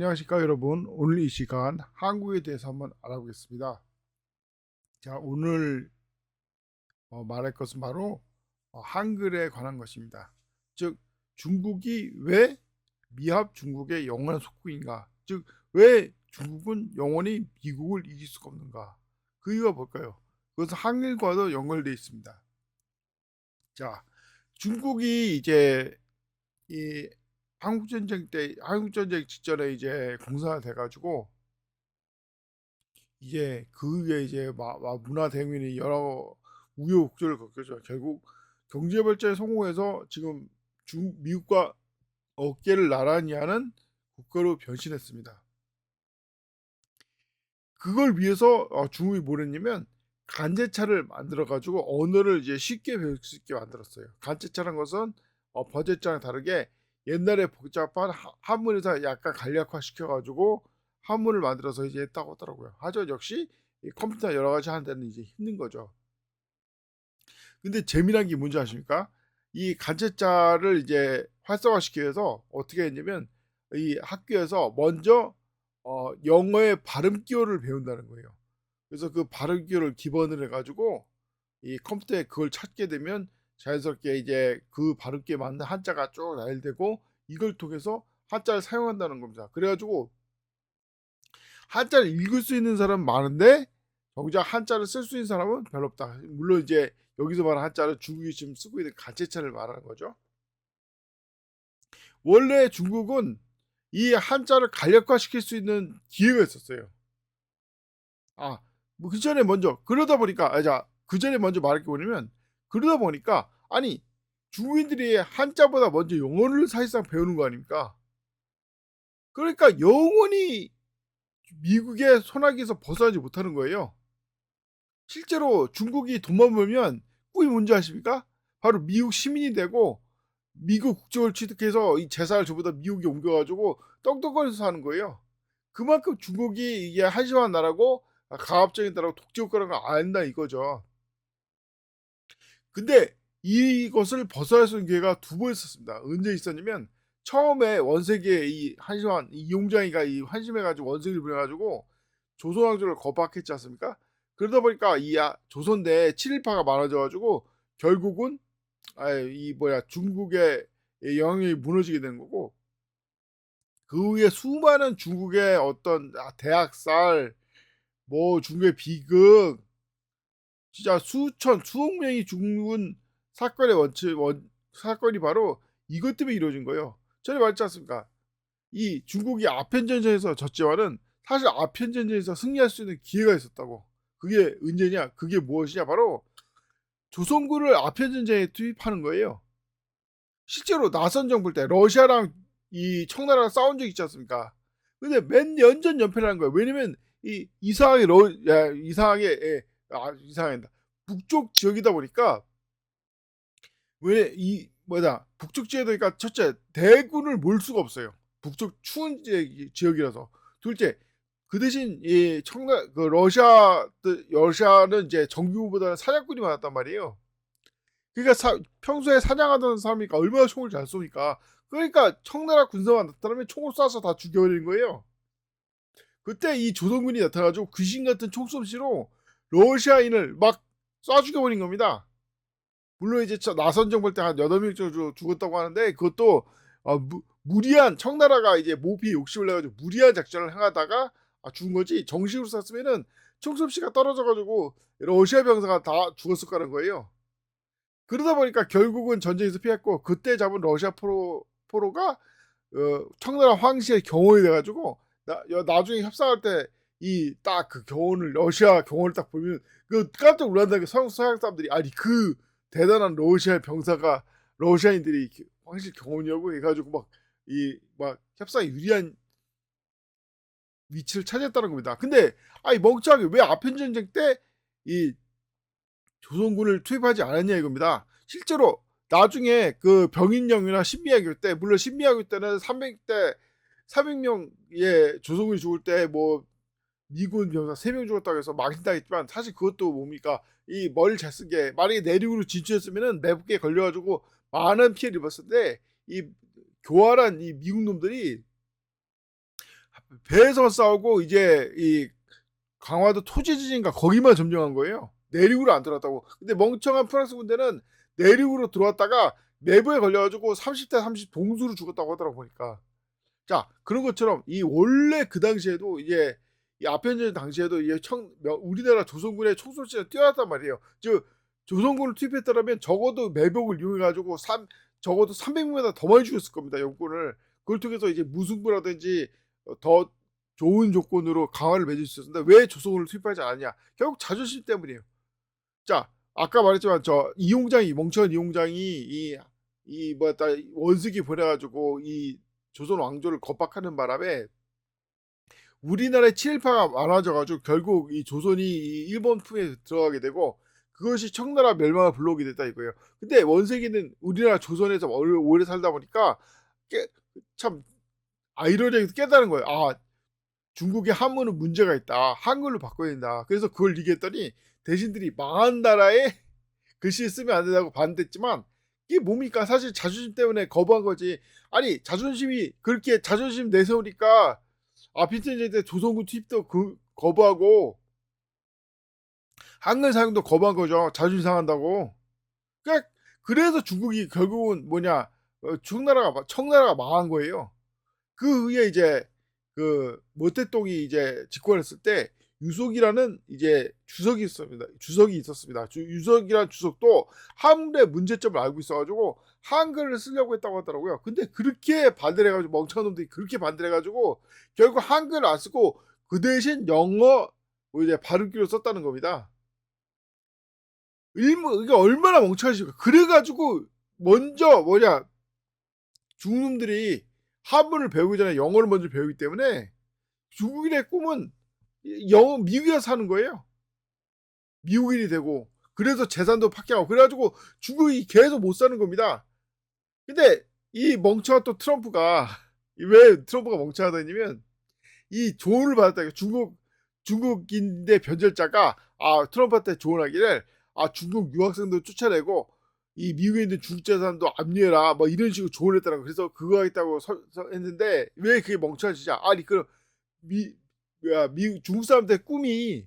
안녕하십니까 여러분. 오늘 이 시간 한국에 대해서 한번 알아보겠습니다. 자, 오늘 말할 것은 바로 한글에 관한 것입니다. 즉 중국이 왜 미합 중국의 영원한 속국인가, 즉 왜 중국은 영원히 미국을 이길 수가 없는가, 그 이유가 뭘까요? 그것은 한글과도 연결되어 있습니다. 자, 중국이 이제 이 한국전쟁 직전에 이제 공산화 돼가지고 이제 그게 이제 문화 대민이 여러 우여곡절을 겪었죠. 결국 경제 발전에 성공해서 지금 미국과 어깨를 나란히 하는 국가로 변신했습니다. 그걸 위해서 중국이 뭘 했냐면 간제차를 만들어 가지고 언어를 이제 쉽게 배울 수 있게 만들었어요. 간제차란 것은 버제차랑 다르게 옛날에 복잡한 한문에서 약간 간략화 시켜 가지고 한문을 만들어서 이제 했다고 하더라고요. 하지만 역시 이 컴퓨터 여러 가지 하는 데는 이제 힘든 거죠. 근데 재미난 게 뭔지 아십니까? 이 간제자를 이제 활성화시키기 위해서 어떻게 했냐면 이 학교에서 먼저 영어의 발음 기호를 배운다는 거예요. 그래서 그 발음 기호를 기본으로 해 가지고 이 컴퓨터에 그걸 찾게 되면 자연스럽게 이제 그 발음 기호에 맞는 한자가 쭉 나열되고 이걸 통해서 한자를 사용한다는 겁니다. 그래 가지고 한자를 읽을 수 있는 사람은 많은데 정작 한자를 쓸 수 있는 사람은 별로 없다. 물론 이제 여기서 말하는 한자는 중국이 지금 쓰고 있는 간체차를 말하는 거죠. 원래 중국은 이 한자를 간략화시킬 수 있는 기회가 있었어요. 뭐 그전에 먼저 그러다 보니까 자 그전에 먼저 말할 게 뭐냐면 그러다 보니까 아니 중국인들이 한자보다 먼저 영어를 사실상 배우는 거 아닙니까? 그러니까 영원히 미국의 손아귀에서 벗어나지 못하는 거예요. 실제로 중국이 돈만 벌면 꿈이 뭔지 아십니까? 바로 미국 시민이 되고 미국 국적을 취득해서 이 재산을 전부 다 미국에 옮겨 가지고 떡떡거리면서 사는 거예요. 그만큼 중국이 이게 한심한 나라고 가압적인 나라고 독재국가라는 걸 안다 이거죠. 근데 이것을 벗어날 수 있는 기회가 두 번 있었습니다. 언제 있었냐면 처음에 원세계의 이 한심한 이용장이가 이 한심해 가지고 원세기를 부려 가지고 조선 왕조를 겁박했지 않습니까? 그러다 보니까 조선 내에 친일파가 많아져 가지고 결국은 이 뭐야 중국의 영향력이 무너지게 된 거고, 그 후에 수많은 중국의 어떤 대학살, 뭐 중국의 비극, 진짜 수천 수억 명이 죽은 사건의 사건이 바로 이것 때문에 이루어진 거예요. 전에 말했지 않습니까? 이 중국이 아편 전쟁에서 졌지만은 사실 아편 전쟁에서 승리할 수 있는 기회가 있었다고. 그게 언제냐? 그게 무엇이냐? 바로 조선군을 아편 전쟁에 투입하는 거예요. 실제로 나선 정부 때 러시아랑 이 청나라랑 싸운 적 있지 않습니까? 근데 맨 연전 연패라는 거예요. 왜냐면 이 이상하게 이상하게 이상합니다. 북쪽 지역이다 보니까 왜 이 뭐다 북쪽 지역이니까 첫째 대군을 몰 수가 없어요. 북쪽 추운 지역이라서. 둘째 그 대신 이 청나 그 러시아는 이제 정규군보다는 사냥꾼이 많았단 말이에요. 그러니까 평소에 사냥하던 사람이니까 얼마나 총을 잘 쏘니까. 그러니까 청나라 군사가 나타나면 총을 쏴서 다 죽여버리는 거예요. 그때 이 조선군이 나타나가지고 귀신 같은 총솜씨로 러시아인을 막 쏴 죽여버린 겁니다. 물론 이제 나선 정부 때 한 8명 정도 죽었다고 하는데 그것도 무리한 청나라가 이제 모피에 욕심을 내가지고 무리한 작전을 행하다가 죽은 거지, 정식으로 쐈으면은 총솜씨가 떨어져가지고 러시아 병사가 다 죽었을 거라는 거예요. 그러다 보니까 결국은 전쟁에서 피했고, 그때 잡은 러시아 포로가 청나라 황실의 경호원이 돼가지고 나중에 협상할 때 이 딱 그 경호원을 러시아 경호원을 딱 보면 그 깜짝 놀란다는 게 서양 사람들이 아니 그 대단한 러시아 병사가 러시아인들이 황실 경호원이라고 해가지고 막 협상에 유리한 위치를 차지했다는 겁니다. 근데 아니 멍청하게 왜 아편 전쟁 때 이 조선군을 투입하지 않았냐 이겁니다. 실제로 나중에 그 병인령이나 신비하교 때, 물론 신비하교 때는 300명의 조선군이 죽을 때 뭐 미군 병사 3명 죽었다고 해서 망신당했지만 사실 그것도 뭡니까? 이 머리를 잘 쓴 게 만약에 내륙으로 진출했으면은 매복기에 걸려가지고 많은 피해를 입었을 때 이 교활한 이 미국 놈들이 배에서 싸우고 이제 이 강화도 토지 지진가 거기만 점령한 거예요. 내륙으로 안 들어왔다고. 근데 멍청한 프랑스 군대는 내륙으로 들어왔다가 내부에 걸려 가지고 30대 30 동수로 죽었다고 하더라고 보니까. 자, 그런 것처럼 이 원래 그 당시에도 이제 이 아편전 당시에도 이게 우리나라 조선군의 총쏠시가 뛰어났단 말이에요. 즉 조선군을 투입했더라면 적어도 매복을 이용해 가지고 적어도 300명보다 더 많이 죽였을 겁니다, 영군을. 그걸 통해서 이제 무승부라든지 더 좋은 조건으로 강화를 맺을 수 있었는데 왜 조선군을 투입하지 않았냐? 결국 자존심 때문이에요. 자, 아까 말했지만 저 이용장이 멍청한 이용장이 이 뭐였다 원숙이 보내 가지고 이 조선 왕조를 겁박하는 바람에 우리나라의 친일파가 많아져 가지고 결국 이 조선이 이 일본 품에 들어가게 되고 그것이 청나라 멸망을 불러오게 됐다 이거예요. 근데 원색이는 우리나라 조선에서 오래 살다 보니까 참 아이러니하게 깨달은 거예요. 아, 중국의 한문은 문제가 있다. 한글로 바꿔야 된다. 그래서 그걸 얘기했더니 대신들이 망한 나라에 글씨 쓰면 안 된다고 반대했지만 이게 뭡니까? 사실 자존심 때문에 거부한 거지. 아니 자존심이 그렇게 자존심 내세우니까 아피텐제 때 조선군 투입도 거부하고 한글 사용도 거부한 거죠. 자존심 상한다고. 그러니까 그래서 중국이 결국은 뭐냐 청나라가 망한 거예요. 그 후에 이제 그 모택동이 이제 집권했을 때 유속이라는 이제 주석이 있었습니다. 유석이라는 주석도 한글의 문제점을 알고 있어가지고 한글을 쓰려고 했다고 하더라고요. 근데 그렇게 반대를 해가지고 멍청한 놈들이 그렇게 반대를 해가지고 결국 한글을 안 쓰고 그 대신 영어 이제 발음기로 썼다는 겁니다. 이게 얼마나 멍청하십니까? 그래가지고 먼저 중놈들이 한문을 배우기 전에 영어를 먼저 배우기 때문에 중국인의 꿈은 미국에 사는 거예요. 미국인이 되고 그래서 재산도 파괴하고 그래가지고 중국이 계속 못 사는 겁니다. 근데 이 멍청한 또 트럼프가 왜 트럼프가 멍청하다냐면 이 조언을 받았다. 중국인의 변절자가 트럼프한테 조언하기를 중국 유학생도 쫓아내고 이 미국에 있는 중국 재산도 압류해라 뭐 이런 식으로 조언했다는 거. 그래서 그거 하겠다고 했는데 왜 그게 멍청한 짓이야? 아니 그럼 미국 중국 사람들의 꿈이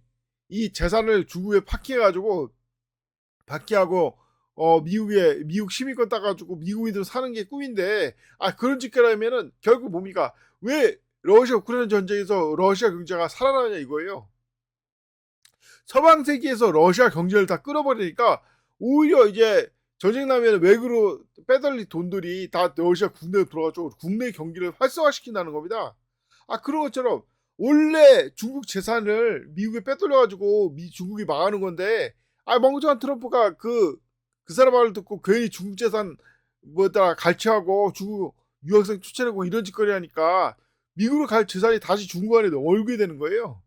이 재산을 중국에 파기하고 미국 시민권 따가지고 미국인들 사는 게 꿈인데 그런 짓을 하면은 결국 뭡니까? 왜 러시아 우크라이나 전쟁에서 러시아 경제가 살아나냐 이거예요. 서방 세계에서 러시아 경제를 다 끌어버리니까 오히려 이제 전쟁 나면 외국으로 빼돌린 돈들이 다 러시아 국내로 들어가지고 국내 경기를 활성화시킨다는 겁니다. 그런 것처럼 원래 중국 재산을 미국에 빼돌려가지고 중국이 망하는 건데 멍청한 트럼프가 그 사람 말을 듣고 괜히 중국 재산 갈취하고 중국 유학생 쫓아내고 이런 짓거리 하니까 미국으로 갈 재산이 다시 중국 안에 얼게 되는 거예요.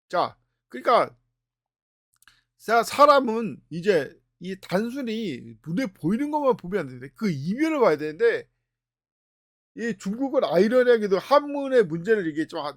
자, 그러니까 사람은 이제 이 단순히 눈에 보이는 것만 보면 안 되는데 그 이면을 봐야 되는데 이 중국은 아이러니하게도 한문의 문제를 얘기했지만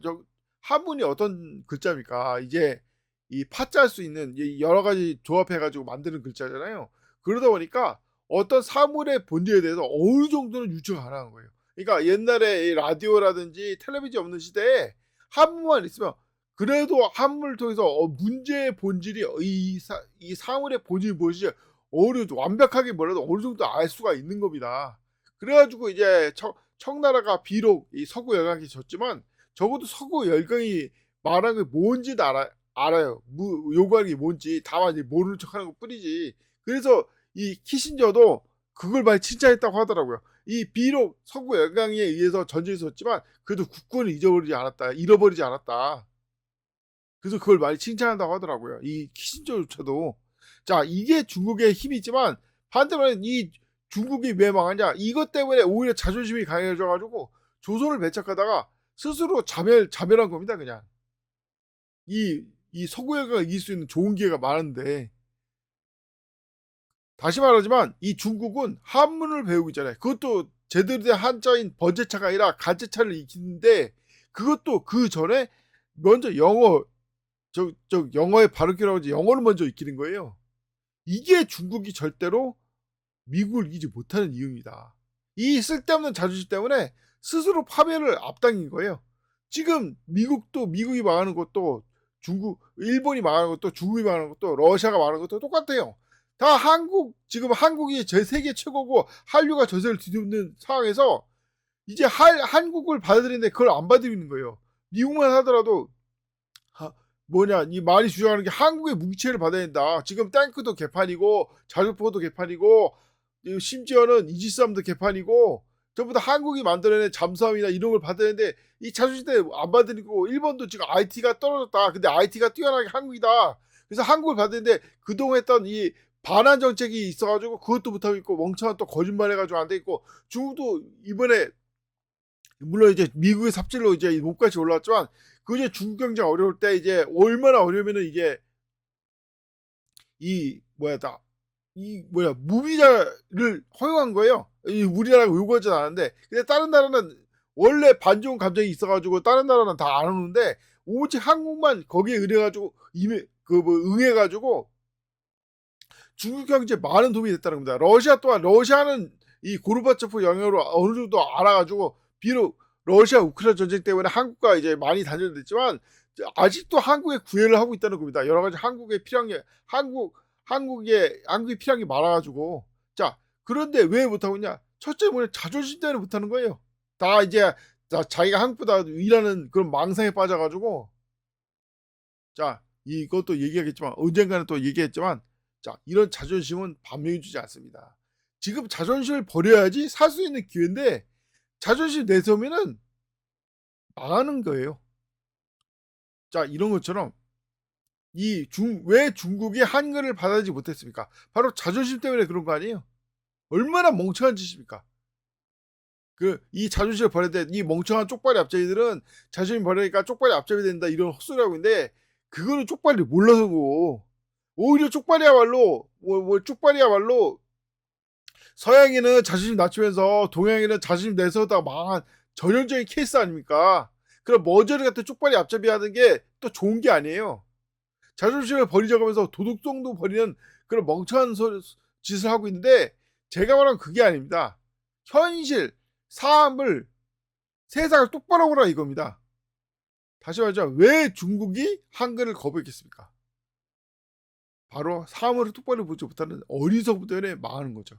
한문이 어떤 글자입니까? 이제 이 파자할 수 있는 여러 가지 조합해가지고 만드는 글자잖아요. 그러다 보니까 어떤 사물의 본질에 대해서 어느 정도는 유추가 가능한 거예요. 그러니까 옛날에 라디오라든지 텔레비전 없는 시대에 한문만 있으면 그래도 한문을 통해서 문제의 본질이 이 사물의 본질이 무엇인지 완벽하게 몰라도 어느 정도 알 수가 있는 겁니다. 그래가지고 이제 청나라가 비록 이 서구 열강이 졌지만 적어도 서구 열강이 말한 게 뭔지는 알아요. 요구하는 게 뭔지 다만 이제 모르는 척하는 것 뿐이지. 그래서 이 키신저도 그걸 많이 칭찬했다고 하더라고요. 이 비록 서구 열강에 의해서 전쟁이 있었지만 그래도 국군을 잃어버리지 않았다. 그래서 그걸 많이 칭찬한다고 하더라고요. 이 키신저조차도. 자, 이게 중국의 힘이지만 반대로 이 중국이 왜 망하냐? 이것 때문에 오히려 자존심이 강해져가지고 조선을 배척하다가 스스로 자멸한 겁니다. 그냥 이 서구열강을 이길 수 있는 좋은 기회가 많은데 다시 말하지만 이 중국은 한문을 배우고 있잖아요. 그것도 제대로 된 한자인 번제차가 아니라 간제차를 익히는데 그것도 그 전에 먼저 영어의 발음기라고 하지 영어를 먼저 익히는 거예요. 이게 중국이 절대로 미국을 이기지 못하는 이유입니다. 이 쓸데없는 자존심 때문에 스스로 파멸을 앞당긴 거예요. 지금 미국이 망하는 것도 일본이 망하는 것도 중국이 망하는 것도 러시아가 망하는 것도 똑같아요. 다 지금 한국이 세계 최고고 한류가 전세를 뒤덮는 상황에서 이제 한국을 받아들이는데 그걸 안 받아들이는 거예요. 미국만 하더라도 이 말이 주장하는 게 한국의 뭉치를 받아야 된다. 지금 탱크도 개판이고 자주포도 개판이고 심지어는 이지스함도 개판이고 전부 다 한국이 만들어낸 잠수함이나 이런 걸 받아야 되는데 이 자주시 때문에 안 받아들이고 일본도 지금 IT가 떨어졌다. 근데 IT가 뛰어난 게 한국이다. 그래서 한국을 받았는데 그동안 했던 이 반환 정책이 있어 가지고 그것도 못 하고 있고 멍청한 또 거짓말 해 가지고 안 돼 있고 중국도 이번에 물론 이제 미국의 삽질로 이제 몸값이 올라왔지만 그 이제 중국 경제가 어려울 때 이제 얼마나 어려우면은 이게 무비자를 허용한 거예요. 우리나라가 요구하진 않았는데 근데 다른 나라는 원래 반중 감정이 있어 가지고 다른 나라는 다 안 오는데 오직 한국만 거기에 의뢰 가지고 응해 가지고 중국 경제에 많은 도움이 됐다는 겁니다. 러시아는 이 고르바초프 영향으로 어느 정도 알아 가지고 비록 러시아 우크라이나 전쟁 때문에 한국과 이제 많이 단절됐지만 아직도 한국에 구애를 하고 있다는 겁니다. 여러 가지 한국에 필요한 게 한국이 필요한 게 많아 가지고. 자, 그런데 왜 못 하고 있냐? 첫째 뭐냐? 자존심 때문에 못 하는 거예요. 다 이제 자기가 한국보다 위라는 그런 망상에 빠져 가지고 자, 이것도 얘기하겠지만 언젠가는 또 얘기했지만 자, 이런 자존심은 반면에 주지 않습니다. 지금 자존심을 버려야지 살 수 있는 기회인데 자존심 내세우면은 망하는 거예요. 자, 이런 것처럼 왜 중국이 한글을 받아들이지 못했습니까? 바로 자존심 때문에 그런 거 아니에요? 얼마나 멍청한 짓입니까? 이 자존심을 버려야 돼. 이 멍청한 쪽발이 앞잡이들은 자존심 버리니까 쪽발이 앞잡이 된다 이런 헛소리 하고 있는데 그거는 쪽발이 몰라서고 오히려 쪽발이야말로 서양인은 자존심 낮추면서 동양인은 자존심 내세우다가 망한 전형적인 케이스 아닙니까? 그럼 머저리 같은 쪽발이 앞잡이 하는 게 또 좋은 게 아니에요. 자존심을 버리자고 하면서 도덕성도 버리는 그런 멍청한 짓을 하고 있는데 제가 말한 그게 아닙니다. 현실, 삶을 세상을 똑바로 보라 이겁니다. 다시 말하자면 왜 중국이 한글을 거부했겠습니까? 바로 삶을 똑바로 보지 못하는 어리석음 때문에 망하는 거죠.